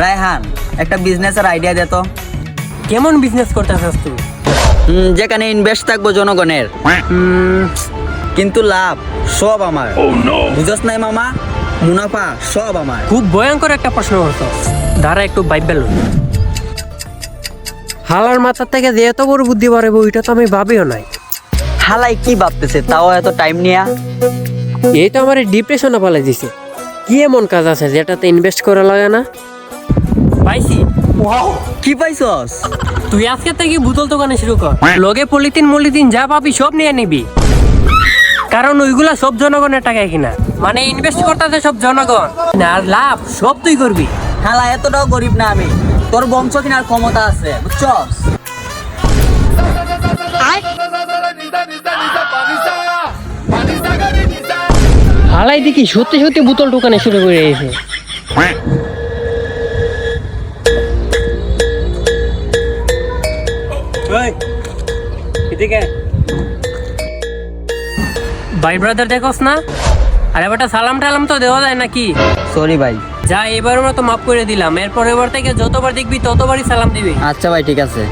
রায়হান, একটা বিজনেসের আইডিয়া দে তো। কেমন বিজনেস করতেছস তুই? যেখানে ইনভেস্ট থাকবো জনগণের, কিন্তু লাভ সব আমার। বুঝছ নাই মামা, মুনাফা সব আমার। খুব ভয়ঙ্কর একটা প্রশ্ন করছস। দাঁড়া একটু বাইবেল। হালার মাথার থেকে যে এত বড় বুদ্ধি বাড়াবো ওইটা তো আমি ভাবিও নাই। হালাই কি ভাবতেছে তাও এত টাইম নিয়া? এই তো আমার ডিপ্রেশনে ফেলে দিছে। কি এমন কাজ আছে যেটাতে ইনভেস্ট করা লাগে না? পাইছি। কি পাইছস? তুই আজকে থেকে বোতল দোকানে শুরু কর। লগে পলিথিন যা পাবি সব নিয়ে নিবি, কারণ ওইগুলা সব জনগণের টাকায় কিনা। মানে ইনভেস্ট করতেছে সব জনগণ, আর লাভ সব তুই করবি। হালা এতটাও গরিব না আমি, তোর বংশ কেনার ক্ষমতা আছে, বুঝছস? হালাই দেখি সত্যি সত্যি বোতল দোকানে শুরু করে দিয়েছে। ভাই ব্রাদার দেখোস না? আরে বেটা সালাম টালাম তো দেওয়া যায় নাকি? সরি ভাই। যা এবারের মতো মাফ করে দিলাম, এরপর এবার থেকে যতবার দেখবি ততবারই সালাম দিবি। আচ্ছা ভাই, ঠিক আছে।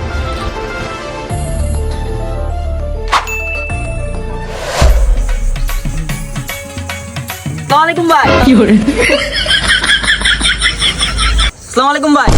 আসসালামু আলাইকুম ভাই। আসসালামু আলাইকুম ভাই।